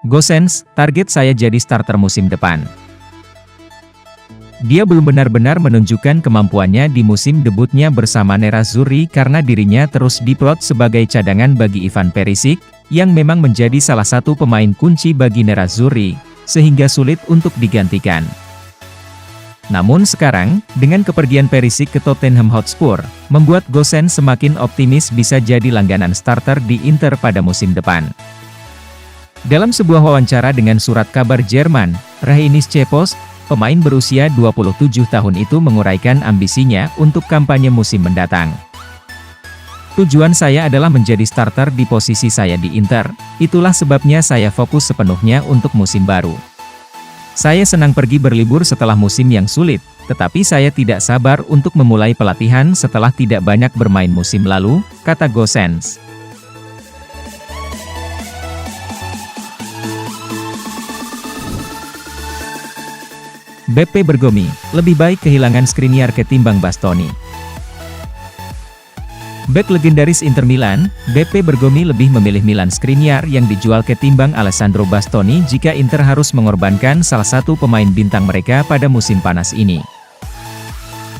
Gosens, target saya jadi starter musim depan. Dia belum benar-benar menunjukkan kemampuannya di musim debutnya bersama Nerazzurri karena dirinya terus diplot sebagai cadangan bagi Ivan Perisic, yang memang menjadi salah satu pemain kunci bagi Nerazzurri, sehingga sulit untuk digantikan. Namun sekarang, dengan kepergian Perisic ke Tottenham Hotspur, membuat Gosens semakin optimis bisa jadi langganan starter di Inter pada musim depan. Dalam sebuah wawancara dengan surat kabar Jerman, Rhein-Neue Post, pemain berusia 27 tahun itu menguraikan ambisinya untuk kampanye musim mendatang. Tujuan saya adalah menjadi starter di posisi saya di Inter, itulah sebabnya saya fokus sepenuhnya untuk musim baru. Saya senang pergi berlibur setelah musim yang sulit, tetapi saya tidak sabar untuk memulai pelatihan setelah tidak banyak bermain musim lalu, kata Gosens. Beppe Bergomi, lebih baik kehilangan Skriniar ketimbang Bastoni. Bek legendaris Inter Milan, Beppe Bergomi lebih memilih Milan Skriniar yang dijual ketimbang Alessandro Bastoni jika Inter harus mengorbankan salah satu pemain bintang mereka pada musim panas ini.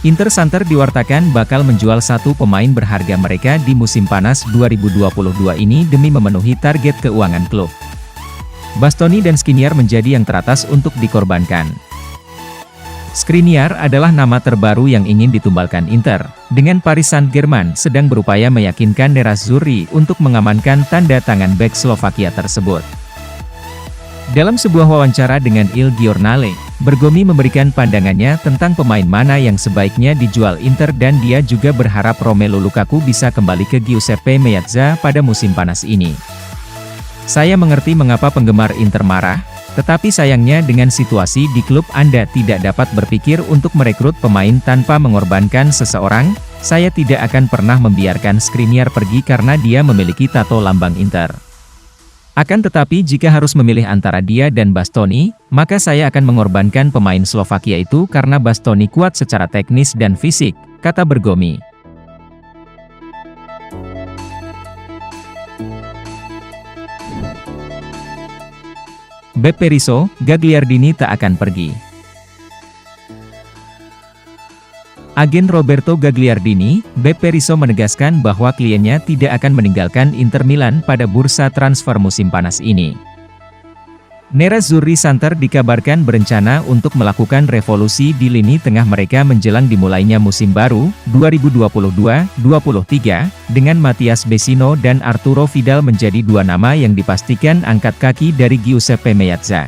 Inter santer diwartakan bakal menjual satu pemain berharga mereka di musim panas 2022 ini demi memenuhi target keuangan klub. Bastoni dan Skriniar menjadi yang teratas untuk dikorbankan. Skriniar adalah nama terbaru yang ingin ditumbalkan Inter, dengan Paris Saint-Germain sedang berupaya meyakinkan Nerazzurri untuk mengamankan tanda tangan bek Slovakia tersebut. Dalam sebuah wawancara dengan Il Giornale, Bergomi memberikan pandangannya tentang pemain mana yang sebaiknya dijual Inter dan dia juga berharap Romelu Lukaku bisa kembali ke Giuseppe Meazza pada musim panas ini. Saya mengerti mengapa penggemar Inter marah, tetapi sayangnya dengan situasi di klub Anda tidak dapat berpikir untuk merekrut pemain tanpa mengorbankan seseorang, saya tidak akan pernah membiarkan Skriniar pergi karena dia memiliki tato lambang Inter. Akan tetapi jika harus memilih antara dia dan Bastoni, maka saya akan mengorbankan pemain Slovakia itu karena Bastoni kuat secara teknis dan fisik, kata Bergomi. Beppe Rizzo, Gagliardini tak akan pergi. Agen Roberto Gagliardini, Beppe Rizzo menegaskan bahwa kliennya tidak akan meninggalkan Inter Milan pada bursa transfer musim panas ini. Nerazzurri santer dikabarkan berencana untuk melakukan revolusi di lini tengah mereka menjelang dimulainya musim baru, 2022-23, dengan Mathias Vecino dan Arturo Vidal menjadi dua nama yang dipastikan angkat kaki dari Giuseppe Meazza.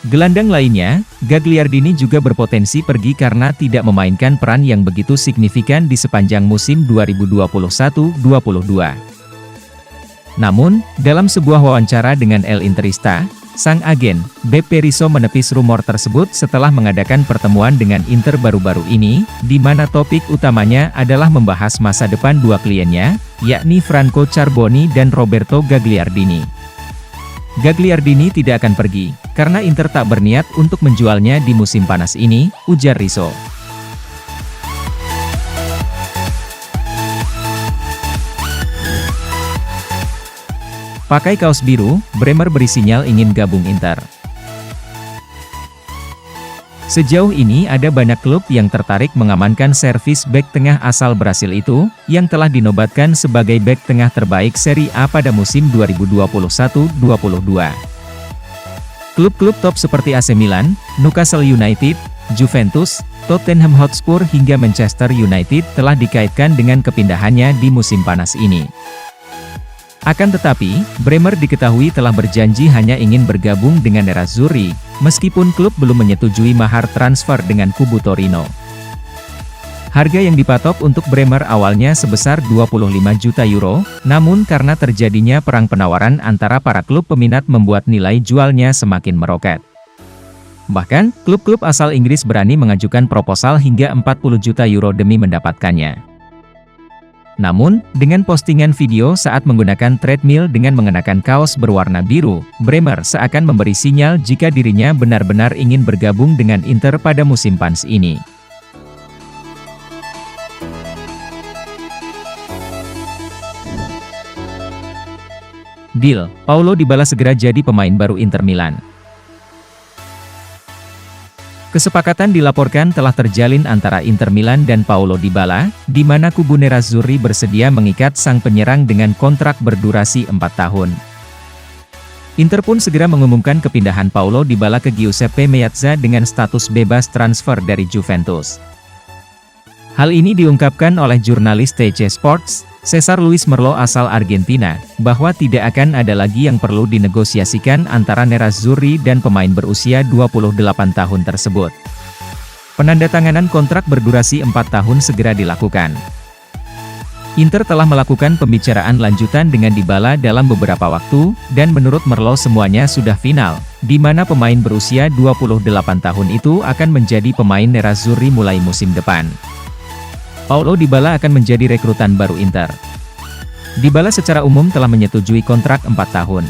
Gelandang lainnya, Gagliardini juga berpotensi pergi karena tidak memainkan peran yang begitu signifikan di sepanjang musim 2021-22. Namun, dalam sebuah wawancara dengan El Interista, sang agen, Beppe Rizzo menepis rumor tersebut setelah mengadakan pertemuan dengan Inter baru-baru ini, di mana topik utamanya adalah membahas masa depan dua kliennya, yakni Franco Carboni dan Roberto Gagliardini. Gagliardini tidak akan pergi, karena Inter tak berniat untuk menjualnya di musim panas ini, ujar Rizzo. Pakai kaos biru, Bremer beri sinyal ingin gabung Inter. Sejauh ini ada banyak klub yang tertarik mengamankan servis bek tengah asal Brasil itu, yang telah dinobatkan sebagai bek tengah terbaik Serie A pada musim 2021-22. Klub-klub top seperti AC Milan, Newcastle United, Juventus, Tottenham Hotspur hingga Manchester United telah dikaitkan dengan kepindahannya di musim panas ini. Akan tetapi, Bremer diketahui telah berjanji hanya ingin bergabung dengan Nerazzurri, meskipun klub belum menyetujui mahar transfer dengan kubu Torino. Harga yang dipatok untuk Bremer awalnya sebesar 25 juta euro, namun karena terjadinya perang penawaran antara para klub peminat membuat nilai jualnya semakin meroket. Bahkan, klub-klub asal Inggris berani mengajukan proposal hingga 40 juta euro demi mendapatkannya. Namun, dengan postingan video saat menggunakan treadmill dengan mengenakan kaos berwarna biru, Bremer seakan memberi sinyal jika dirinya benar-benar ingin bergabung dengan Inter pada musim panas ini. Deal, Paulo Dybala segera jadi pemain baru Inter Milan. Kesepakatan dilaporkan telah terjalin antara Inter Milan dan Paulo Dybala, di mana kubu Nerazzurri bersedia mengikat sang penyerang dengan kontrak berdurasi 4 tahun. Inter pun segera mengumumkan kepindahan Paulo Dybala ke Giuseppe Meazza dengan status bebas transfer dari Juventus. Hal ini diungkapkan oleh jurnalis TC Sports, Cesar Luis Merlo asal Argentina, bahwa tidak akan ada lagi yang perlu dinegosiasikan antara Nerazzurri dan pemain berusia 28 tahun tersebut. Penandatanganan kontrak berdurasi 4 tahun segera dilakukan. Inter telah melakukan pembicaraan lanjutan dengan Dybala dalam beberapa waktu, dan menurut Merlo semuanya sudah final, di mana pemain berusia 28 tahun itu akan menjadi pemain Nerazzurri mulai musim depan. Paulo Dybala akan menjadi rekrutan baru Inter. Dybala secara umum telah menyetujui kontrak 4 tahun.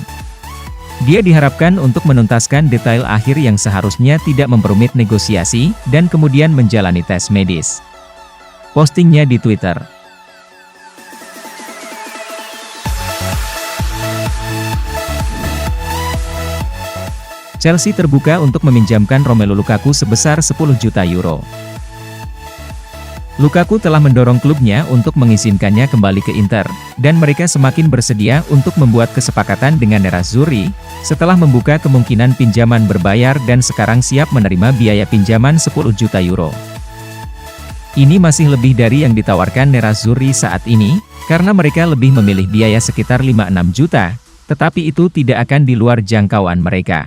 Dia diharapkan untuk menuntaskan detail akhir yang seharusnya tidak memperumit negosiasi, dan kemudian menjalani tes medis. Postingnya di Twitter. Chelsea terbuka untuk meminjamkan Romelu Lukaku sebesar 10 juta euro. Lukaku telah mendorong klubnya untuk mengizinkannya kembali ke Inter, dan mereka semakin bersedia untuk membuat kesepakatan dengan Nerazzurri, setelah membuka kemungkinan pinjaman berbayar dan sekarang siap menerima biaya pinjaman 10 juta euro. Ini masih lebih dari yang ditawarkan Nerazzurri saat ini, karena mereka lebih memilih biaya sekitar 5-6 juta, tetapi itu tidak akan di luar jangkauan mereka.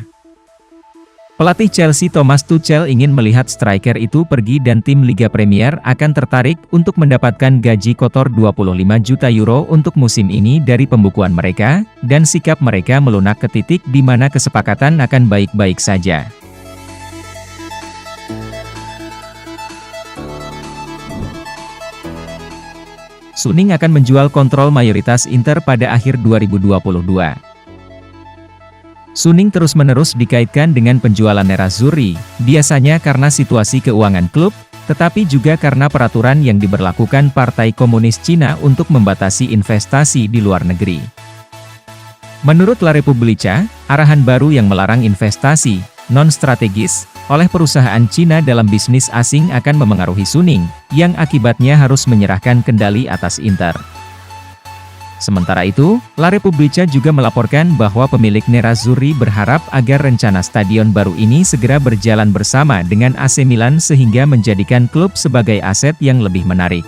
Pelatih Chelsea Thomas Tuchel ingin melihat striker itu pergi dan tim Liga Premier akan tertarik untuk mendapatkan gaji kotor 25 juta euro untuk musim ini dari pembukuan mereka, dan sikap mereka melunak ke titik di mana kesepakatan akan baik-baik saja. Suning akan menjual kontrol mayoritas Inter pada akhir 2022. Suning terus-menerus dikaitkan dengan penjualan Nerazzurri, biasanya karena situasi keuangan klub, tetapi juga karena peraturan yang diberlakukan Partai Komunis Cina untuk membatasi investasi di luar negeri. Menurut La Repubblica, arahan baru yang melarang investasi non-strategis oleh perusahaan Cina dalam bisnis asing akan memengaruhi Suning, yang akibatnya harus menyerahkan kendali atas Inter. Sementara itu, La Repubblica juga melaporkan bahwa pemilik Nerazzurri berharap agar rencana stadion baru ini segera berjalan bersama dengan AC Milan sehingga menjadikan klub sebagai aset yang lebih menarik.